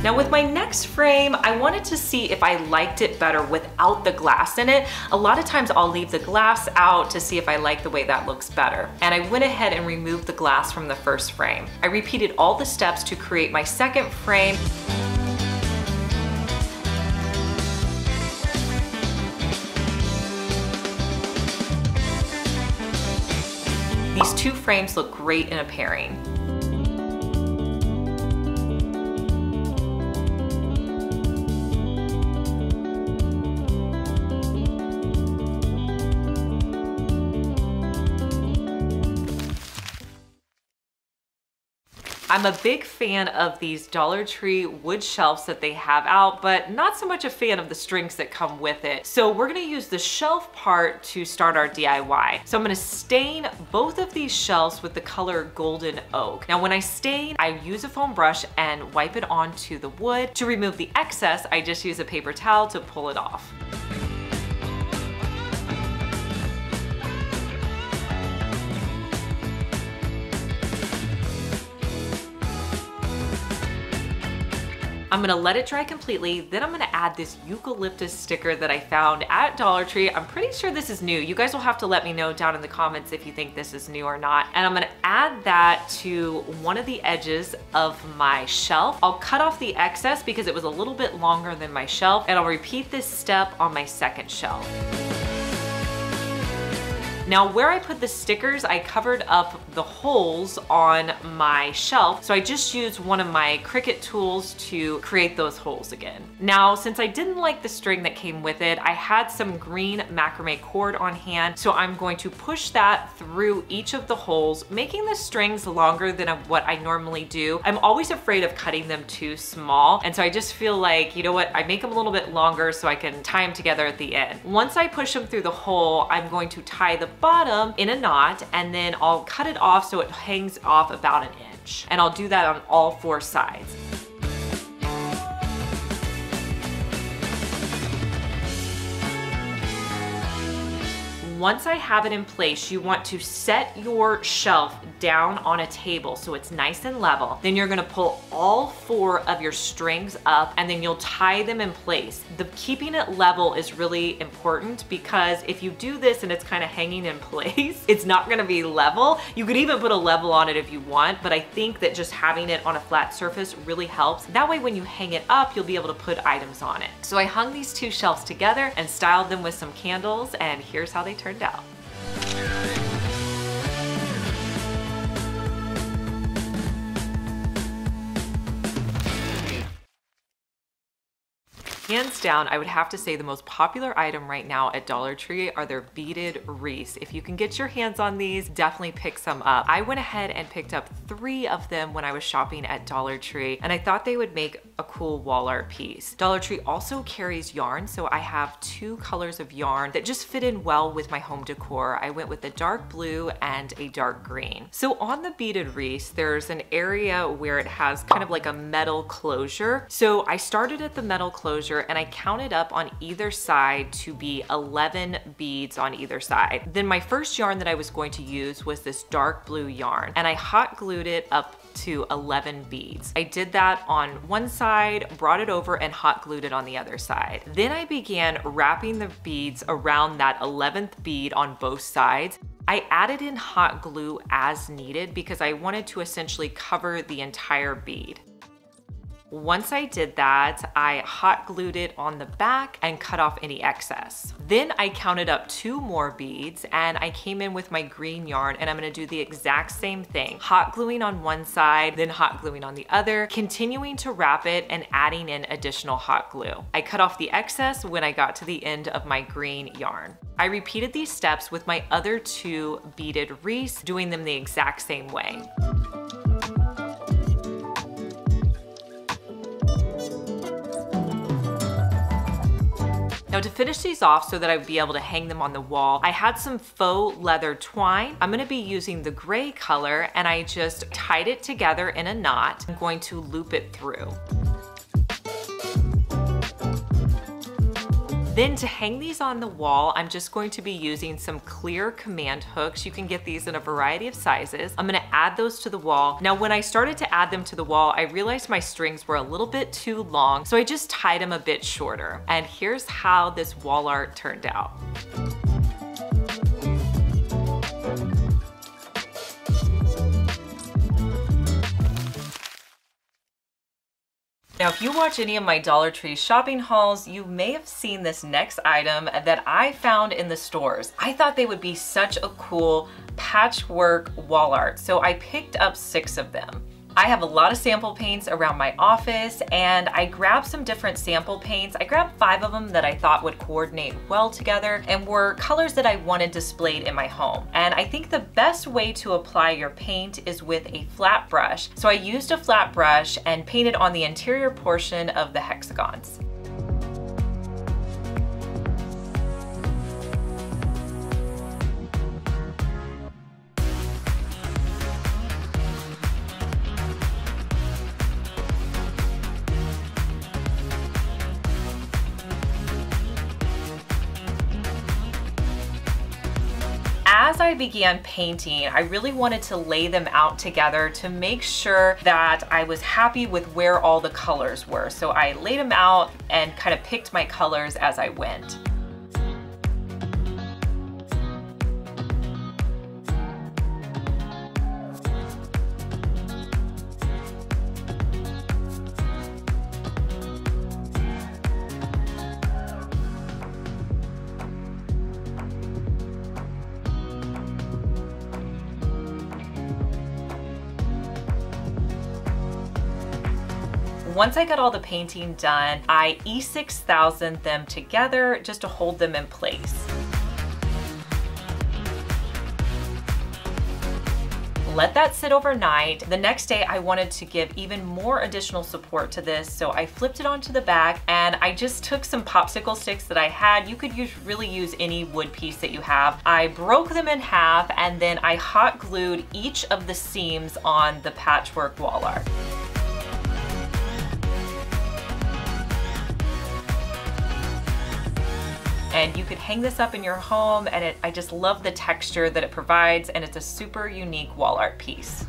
Now with my next frame, I wanted to see if I liked it better without the glass in it. A lot of times I'll leave the glass out to see if I like the way that looks better. And I went ahead and removed the glass from the first frame. I repeated all the steps to create my second frame. These 2 frames look great in a pairing. I'm a big fan of these Dollar Tree wood shelves that they have out, but not so much a fan of the strings that come with it. So we're gonna use the shelf part to start our DIY. So I'm gonna stain both of these shelves with the color Golden Oak. Now when I stain, I use a foam brush and wipe it onto the wood. To remove the excess, I just use a paper towel to pull it off. I'm gonna let it dry completely, then I'm gonna add this eucalyptus sticker that I found at Dollar Tree. I'm pretty sure this is new. You guys will have to let me know down in the comments if you think this is new or not. And I'm gonna add that to one of the edges of my shelf. I'll cut off the excess because it was a little bit longer than my shelf, and I'll repeat this step on my second shelf. Now where I put the stickers, I covered up the holes on my shelf. So I just used one of my Cricut tools to create those holes again. Now, since I didn't like the string that came with it, I had some green macrame cord on hand. So I'm going to push that through each of the holes, making the strings longer than what I normally do. I'm always afraid of cutting them too small. And so I just feel like, you know what, I make them a little bit longer so I can tie them together at the end. Once I push them through the hole, I'm going to tie the bottom in a knot, and then I'll cut it off so it hangs off about 1 inch. And I'll do that on all 4 sides. Once I have it in place, you want to set your shelf down on a table so it's nice and level. Then you're gonna pull all 4 of your strings up, and then you'll tie them in place. Keeping it level is really important, because if you do this and it's kind of hanging in place, it's not gonna be level. You could even put a level on it if you want, but I think that just having it on a flat surface really helps. That way when you hang it up, you'll be able to put items on it. So I hung these 2 shelves together and styled them with some candles, and here's how they turned out. Hands down, I would have to say the most popular item right now at Dollar Tree are their beaded wreaths. If you can get your hands on these, definitely pick some up. I went ahead and picked up 3 of them when I was shopping at Dollar Tree, and I thought they would make a cool wall art piece. Dollar Tree also carries yarn, so I have 2 colors of yarn that just fit in well with my home decor. I went with a dark blue and a dark green. So on the beaded wreaths, there's an area where it has kind of like a metal closure. So I started at the metal closure and I counted up on either side to be 11 beads on either side. Then my first yarn that I was going to use was this dark blue yarn, and I hot glued it up to 11 beads. I did that on one side, brought it over and hot glued it on the other side. Then I began wrapping the beads around that 11th bead on both sides. I added in hot glue as needed because I wanted to essentially cover the entire bead. Once I did that, I hot glued it on the back and cut off any excess. Then I counted up 2 more beads and I came in with my green yarn, and I'm gonna do the exact same thing. Hot gluing on one side, then hot gluing on the other, continuing to wrap it and adding in additional hot glue. I cut off the excess when I got to the end of my green yarn. I repeated these steps with my other 2 beaded wreaths, doing them the exact same way. Now to finish these off so that I would be able to hang them on the wall, I had some faux leather twine. I'm gonna be using the gray color, and I just tied it together in a knot. I'm going to loop it through. Then to hang these on the wall, I'm just going to be using some clear command hooks. You can get these in a variety of sizes. I'm gonna add those to the wall. Now, when I started to add them to the wall, I realized my strings were a little bit too long, so I just tied them a bit shorter. And here's how this wall art turned out. Now, if you watch any of my Dollar Tree shopping hauls, you may have seen this next item that I found in the stores. I thought they would be such a cool patchwork wall art, so I picked up 6 of them. I have a lot of sample paints around my office, and I grabbed some different sample paints. I grabbed 5 of them that I thought would coordinate well together and were colors that I wanted displayed in my home. And I think the best way to apply your paint is with a flat brush. So I used a flat brush and painted on the interior portion of the hexagons. As I began painting, I really wanted to lay them out together to make sure that I was happy with where all the colors were. So I laid them out and kind of picked my colors as I went. Once I got all the painting done, I E6000 them together just to hold them in place. Let that sit overnight. The next day I wanted to give even more additional support to this, so I flipped it onto the back and I just took some popsicle sticks that I had. You could really use any wood piece that you have. I broke them in half and then I hot glued each of the seams on the patchwork wall art. And you could hang this up in your home, and I just love the texture that it provides, and it's a super unique wall art piece.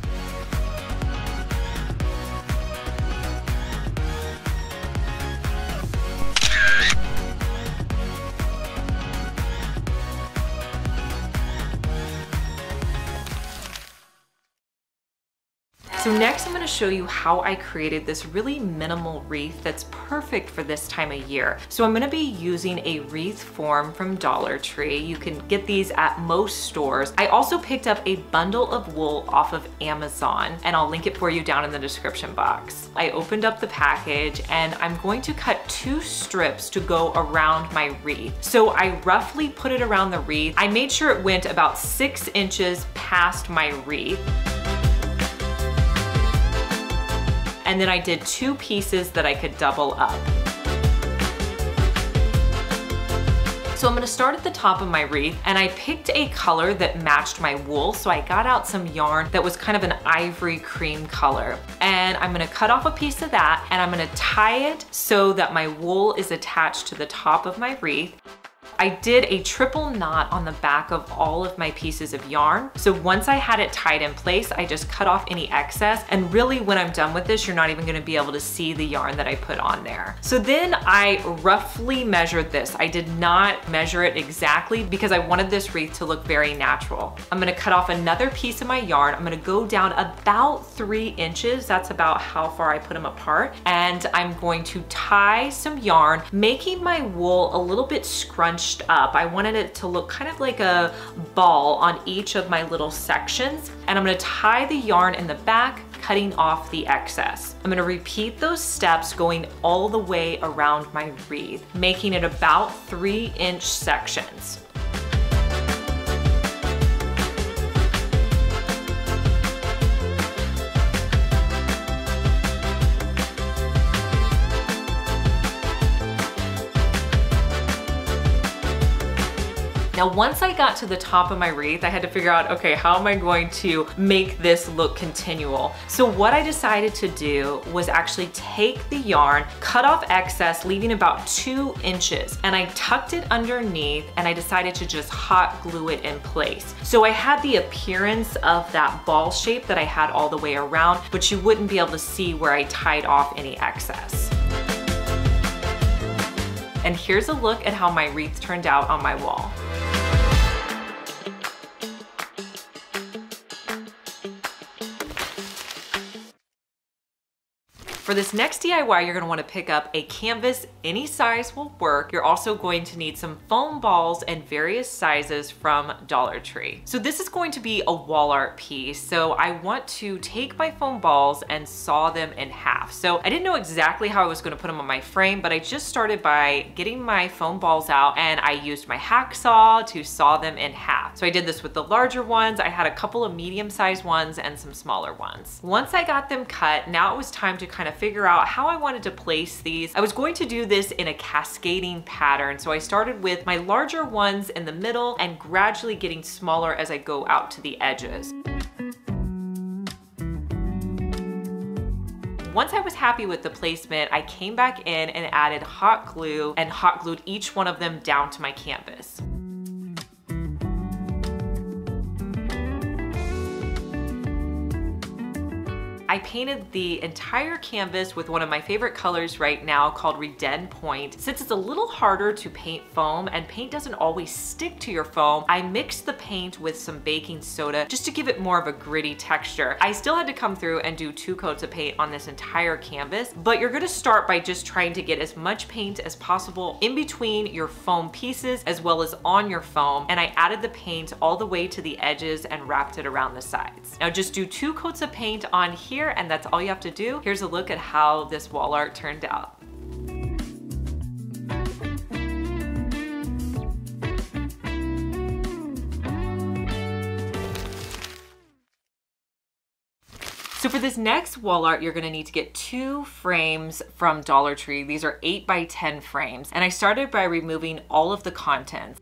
So next I'm gonna show you how I created this really minimal wreath that's perfect for this time of year. So I'm gonna be using a wreath form from Dollar Tree. You can get these at most stores. I also picked up a bundle of wool off of Amazon, and I'll link it for you down in the description box. I opened up the package and I'm going to cut 2 strips to go around my wreath. So I roughly put it around the wreath. I made sure it went about 6 inches past my wreath. And then I did 2 pieces that I could double up. So I'm gonna start at the top of my wreath, and I picked a color that matched my wool. So I got out some yarn that was kind of an ivory cream color. And I'm gonna cut off a piece of that, and I'm gonna tie it so that my wool is attached to the top of my wreath. I did a triple knot on the back of all of my pieces of yarn. So once I had it tied in place, I just cut off any excess. And really when I'm done with this, you're not even gonna be able to see the yarn that I put on there. So then I roughly measured this. I did not measure it exactly because I wanted this wreath to look very natural. I'm gonna cut off another piece of my yarn. I'm gonna go down about 3 inches. That's about how far I put them apart. And I'm going to tie some yarn, making my wool a little bit scrunched up. I wanted it to look kind of like a ball on each of my little sections. And I'm gonna tie the yarn in the back, cutting off the excess. I'm gonna repeat those steps going all the way around my wreath, making it about 3-inch sections. Now, once I got to the top of my wreath, I had to figure out, okay, how am I going to make this look continual? So what I decided to do was actually take the yarn, cut off excess, leaving about 2 inches, and I tucked it underneath, and I decided to just hot glue it in place. So I had the appearance of that ball shape that I had all the way around, but you wouldn't be able to see where I tied off any excess. And here's a look at how my wreath turned out on my wall. For this next DIY, you're gonna wanna pick up a canvas. Any size will work. You're also going to need some foam balls and various sizes from Dollar Tree. So this is going to be a wall art piece. So I want to take my foam balls and saw them in half. So I didn't know exactly how I was gonna put them on my frame, but I just started by getting my foam balls out, and I used my hacksaw to saw them in half. So I did this with the larger ones. I had a couple of medium-sized ones and some smaller ones. Once I got them cut, now it was time to kind of figure out how I wanted to place these. I was going to do this in a cascading pattern. So I started with my larger ones in the middle and gradually getting smaller as I go out to the edges. Once I was happy with the placement, I came back in and added hot glue and hot glued each one of them down to my canvas. I painted the entire canvas with one of my favorite colors right now called Reden Point. Since it's a little harder to paint foam and paint doesn't always stick to your foam, I mixed the paint with some baking soda just to give it more of a gritty texture. I still had to come through and do 2 coats of paint on this entire canvas, but you're gonna start by just trying to get as much paint as possible in between your foam pieces as well as on your foam. And I added the paint all the way to the edges and wrapped it around the sides. Now just do 2 coats of paint on here, and that's all you have to do. Here's a look at how this wall art turned out. So for this next wall art, you're gonna need to get 2 frames from Dollar Tree. These are 8 by 10 frames. And I started by removing all of the contents.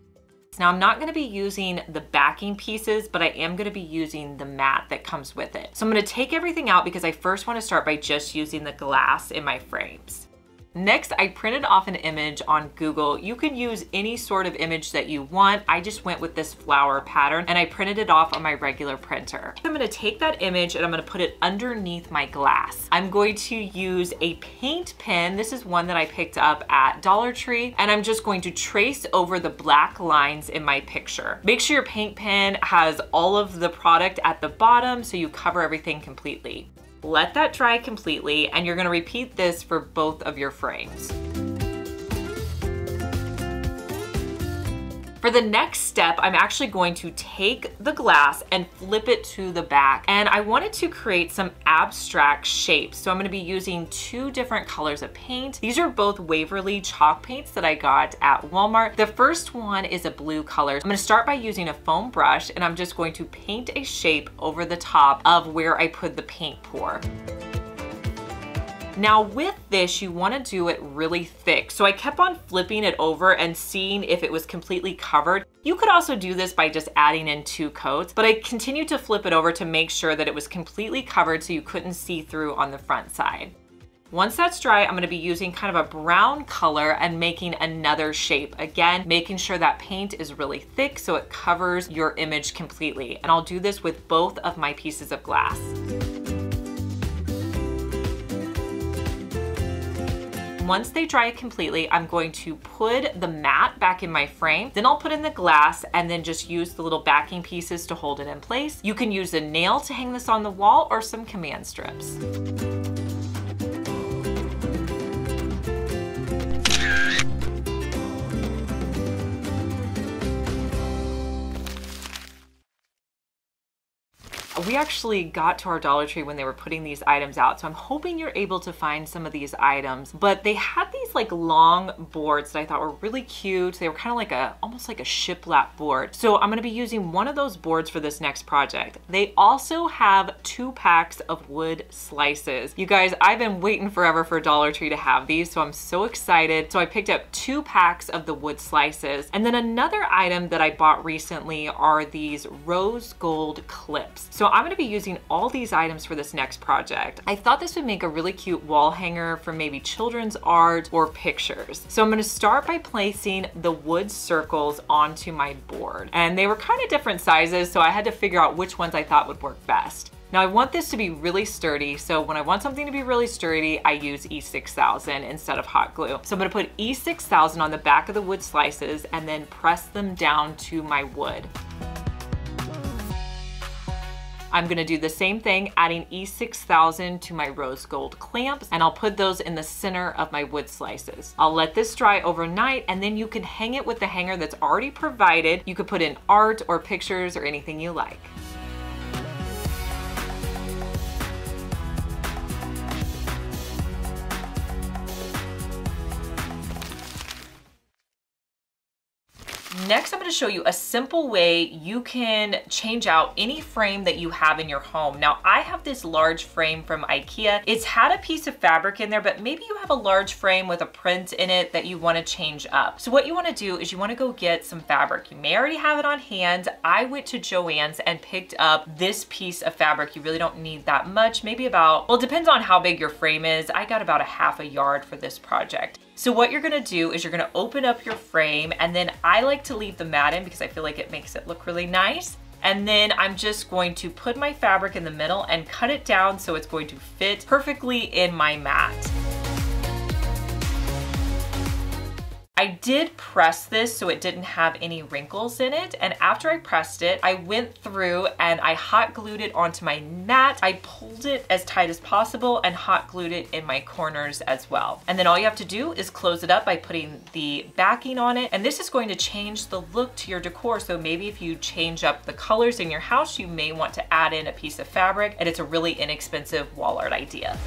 Now I'm not gonna be using the backing pieces, but I am gonna be using the mat that comes with it. So I'm gonna take everything out because I first wanna start by just using the glass in my frames. Next, I printed off an image on Google. You can use any sort of image that you want. I just went with this flower pattern and I printed it off on my regular printer. I'm gonna take that image and I'm gonna put it underneath my glass. I'm going to use a paint pen. This is one that I picked up at Dollar Tree, and I'm just going to trace over the black lines in my picture. Make sure your paint pen has all of the product at the bottom so you cover everything completely. Let that dry completely, and you're gonna repeat this for both of your frames. For the next step, I'm actually going to take the glass and flip it to the back. And I wanted to create some abstract shapes. So I'm gonna be using 2 different colors of paint. These are both Waverly chalk paints that I got at Walmart. The first one is a blue color. I'm gonna start by using a foam brush, and I'm just going to paint a shape over the top of where I put the paint pour. Now with this, you want to do it really thick. So I kept on flipping it over and seeing if it was completely covered. You could also do this by just adding in 2 coats, but I continued to flip it over to make sure that it was completely covered so you couldn't see through on the front side. Once that's dry, I'm going to be using kind of a brown color and making another shape. Again, making sure that paint is really thick so it covers your image completely. And I'll do this with both of my pieces of glass. Once they dry completely, I'm going to put the mat back in my frame. Then I'll put in the glass and then just use the little backing pieces to hold it in place. You can use a nail to hang this on the wall or some command strips. We actually got to our Dollar Tree when they were putting these items out, so I'm hoping you're able to find some of these items. But they had these like long boards that I thought were really cute. They were kind of like almost like a shiplap board. So I'm gonna be using one of those boards for this next project. They also have 2 packs of wood slices. You guys, I've been waiting forever for Dollar Tree to have these, so I'm so excited. So I picked up 2 packs of the wood slices. And then another item that I bought recently are these rose gold clips. So I'm gonna be using all these items for this next project. I thought this would make a really cute wall hanger for maybe children's art or pictures. So I'm gonna start by placing the wood circles onto my board. And they were kind of different sizes, so I had to figure out which ones I thought would work best. Now I want this to be really sturdy, so when I want something to be really sturdy, I use E6000 instead of hot glue. So I'm gonna put E6000 on the back of the wood slices and then press them down to my wood. I'm gonna do the same thing, adding E6000 to my rose gold clamps, and I'll put those in the center of my wood slices. I'll let this dry overnight, and then you can hang it with the hanger that's already provided. You could put in art or pictures or anything you like. Next, I'm going to show you a simple way you can change out any frame that you have in your home. Now, I have this large frame from IKEA. It's had a piece of fabric in there, but maybe you have a large frame with a print in it that you want to change up. So what you want to do is you want to go get some fabric. You may already have it on hand. I went to Joann's and picked up this piece of fabric. You really don't need that much, maybe about, well, it depends on how big your frame is. I got about a half a yard for this project. So what you're gonna do is you're gonna open up your frame, and then I like to leave the mat in because I feel like it makes it look really nice. And then I'm just going to put my fabric in the middle and cut it down so it's going to fit perfectly in my mat. I did press this so it didn't have any wrinkles in it, and after I pressed it, I went through and I hot glued it onto my mat. I pulled it as tight as possible and hot glued it in my corners as well. And then all you have to do is close it up by putting the backing on it, and this is going to change the look to your decor. So maybe if you change up the colors in your house, you may want to add in a piece of fabric, and it's a really inexpensive wall art idea.